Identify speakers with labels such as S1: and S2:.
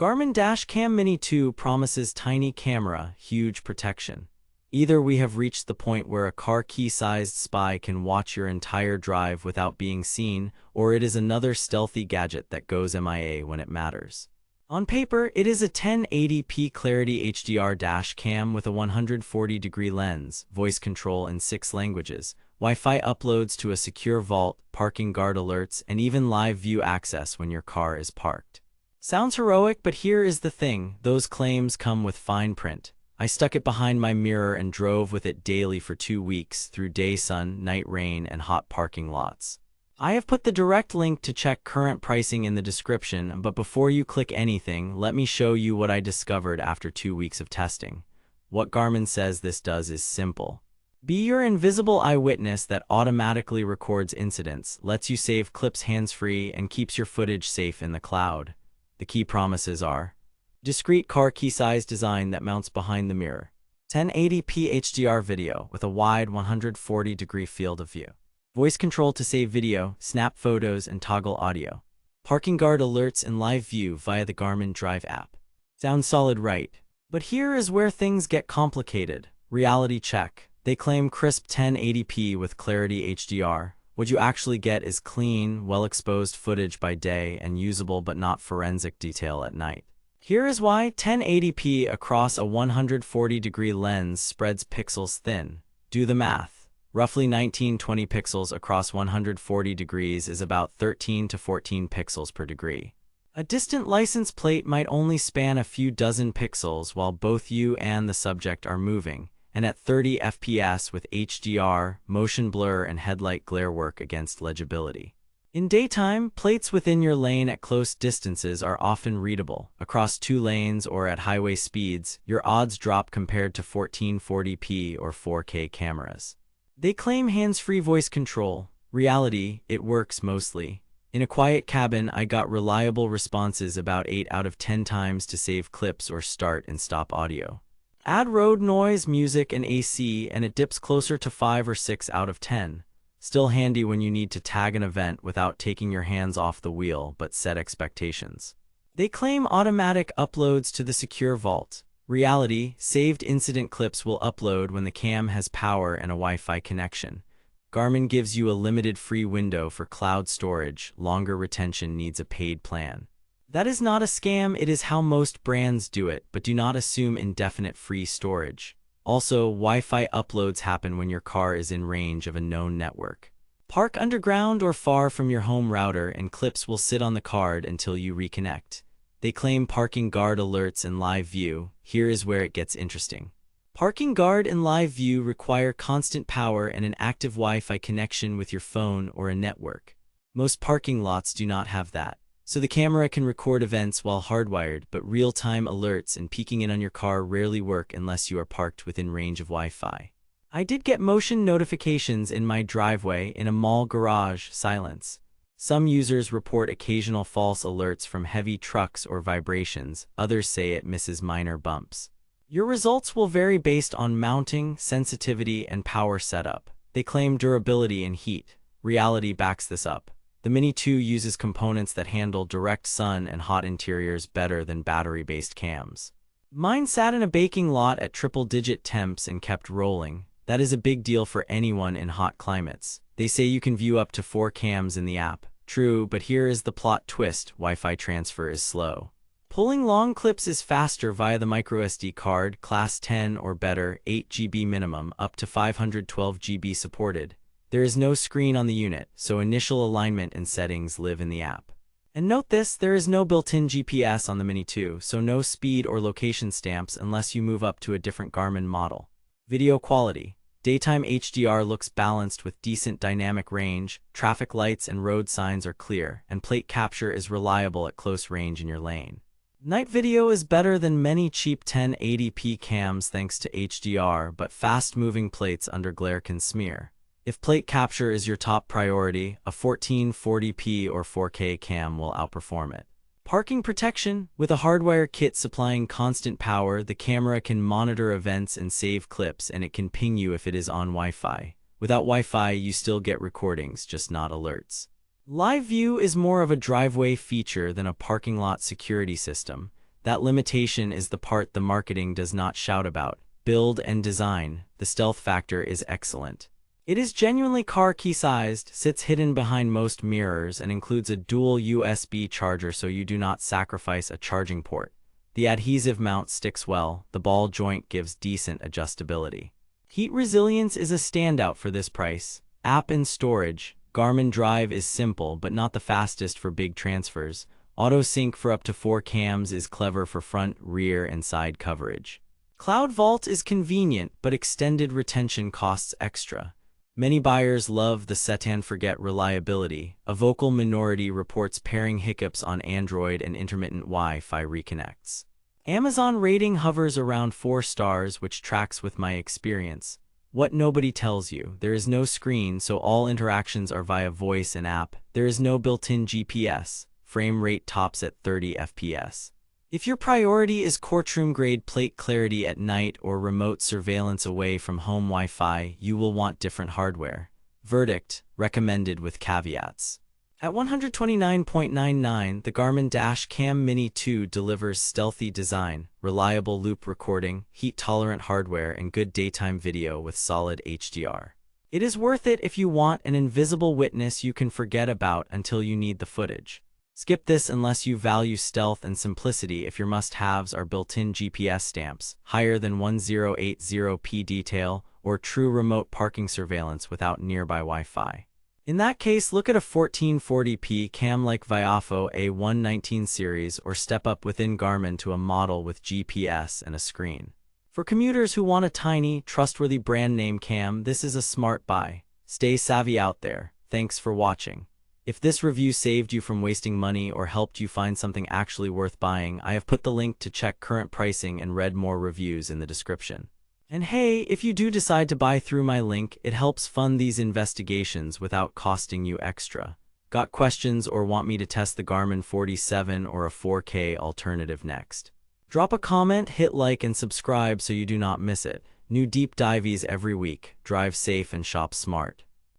S1: Garmin Dash Cam Mini 2 promises tiny camera, huge protection. Either we have reached the point where a car key-sized spy can watch your entire drive without being seen, or it is another stealthy gadget that goes MIA when it matters. On paper, it is a 1080p clarity HDR dash cam with a 140-degree lens, voice control in 6 languages, Wi-Fi uploads to a secure vault, parking guard alerts, and even live view access when your car is parked. Sounds heroic, but here is the thing, those claims come with fine print. I stuck it behind my mirror and drove with it daily for 2 weeks through day sun, night rain, and hot parking lots. I have put the direct link to check current pricing in the description, but before you click anything, let me show you what I discovered after 2 weeks of testing. What Garmin says this does is simple. Be your invisible eyewitness that automatically records incidents, lets you save clips hands-free, and keeps your footage safe in the cloud. The key promises are: discrete car key-size design that mounts behind the mirror, 1080p HDR video with a wide 140-degree field of view, voice control to save video, snap photos, and toggle audio, parking guard alerts in live view via the Garmin Drive app. Sounds solid, right? But here is where things get complicated. Reality check. They claim crisp 1080p with clarity HDR. What you actually get is clean, well-exposed footage by day and usable but not forensic detail at night. Here is why: 1080p across a 140-degree lens spreads pixels thin. Do the math. Roughly 19-20 pixels across 140 degrees is about 13 to 14 pixels per degree. A distant license plate might only span a few dozen pixels while both you and the subject are moving, and at 30 FPS with HDR, motion blur, and headlight glare work against legibility. In daytime, plates within your lane at close distances are often readable. Across 2 lanes or at highway speeds, your odds drop compared to 1440p or 4K cameras. They claim hands-free voice control. Reality, it works mostly. In a quiet cabin, I got reliable responses about 8 out of 10 times to save clips or start and stop audio. Add road noise, music, and AC, and it dips closer to 5 or 6 out of 10. Still handy when you need to tag an event without taking your hands off the wheel, but set expectations. They claim automatic uploads to the secure vault. Reality, saved incident clips will upload when the cam has power and a Wi-Fi connection. Garmin gives you a limited free window for cloud storage. Longer retention needs a paid plan. That is not a scam, it is how most brands do it, but do not assume indefinite free storage. Also, Wi-Fi uploads happen when your car is in range of a known network. Park underground or far from your home router and clips will sit on the card until you reconnect. They claim parking guard alerts in live view. Here is where it gets interesting. Parking guard and live view require constant power and an active Wi-Fi connection with your phone or a network. Most parking lots do not have that. So the camera can record events while hardwired, but real-time alerts and peeking in on your car rarely work unless you are parked within range of Wi-Fi. I did get motion notifications in my driveway in a mall garage. Silence. Some users report occasional false alerts from heavy trucks or vibrations. Others say it misses minor bumps. Your results will vary based on mounting, sensitivity, and power setup. They claim durability and heat. Reality backs this up. The Mini 2 uses components that handle direct sun and hot interiors better than battery-based cams. Mine sat in a baking lot at triple-digit temps and kept rolling. That is a big deal for anyone in hot climates. They say you can view up to 4 cams in the app. True, but here is the plot twist: Wi-Fi transfer is slow. Pulling long clips is faster via the microSD card, class 10 or better, 8 GB minimum, up to 512 GB supported. There is no screen on the unit, so initial alignment and settings live in the app. And note this, there is no built-in GPS on the Mini 2, so no speed or location stamps unless you move up to a different Garmin model. Video quality. Daytime HDR looks balanced with decent dynamic range, traffic lights and road signs are clear, and plate capture is reliable at close range in your lane. Night video is better than many cheap 1080p cams thanks to HDR, but fast-moving plates under glare can smear. If plate capture is your top priority, a 1440p or 4K cam will outperform it. Parking protection. With a hardwire kit supplying constant power, the camera can monitor events and save clips, and it can ping you if it is on Wi-Fi. Without Wi-Fi, you still get recordings, just not alerts. Live view is more of a driveway feature than a parking lot security system. That limitation is the part the marketing does not shout about. Build and design. The stealth factor is excellent. It is genuinely car key-sized, sits hidden behind most mirrors, and includes a dual USB charger so you do not sacrifice a charging port. The adhesive mount sticks well, the ball joint gives decent adjustability. Heat resilience is a standout for this price. App and storage. Garmin Drive is simple but not the fastest for big transfers. Auto sync for up to 4 cams is clever for front, rear, and side coverage. Cloud Vault is convenient, but extended retention costs extra. Many buyers love the set-and-forget reliability. A vocal minority reports pairing hiccups on Android and intermittent Wi-Fi reconnects. Amazon rating hovers around 4 stars, which tracks with my experience. What nobody tells you: there is no screen, so all interactions are via voice and app. There is no built-in GPS. Frame rate tops at 30 FPS. If your priority is courtroom-grade plate clarity at night or remote surveillance away from home Wi-Fi, you will want different hardware. Verdict: recommended with caveats. At $129.99, the Garmin Dash Cam Mini 2 delivers stealthy design, reliable loop recording, heat-tolerant hardware, and good daytime video with solid HDR. It is worth it if you want an invisible witness you can forget about until you need the footage. Skip this unless you value stealth and simplicity if your must-haves are built-in GPS stamps, higher than 1080p detail, or true remote parking surveillance without nearby Wi-Fi. In that case, look at a 1440p cam like Viafo A119 series or step up within Garmin to a model with GPS and a screen. For commuters who want a tiny, trustworthy brand name cam, this is a smart buy. Stay savvy out there. Thanks for watching. If this review saved you from wasting money or helped you find something actually worth buying, I have put the link to check current pricing and read more reviews in the description. And hey, if you do decide to buy through my link, it helps fund these investigations without costing you extra. Got questions or want me to test the Garmin 47 or a 4K alternative next? Drop a comment, hit like, and subscribe so you do not miss it. New deep dives every week. Drive safe and shop smart.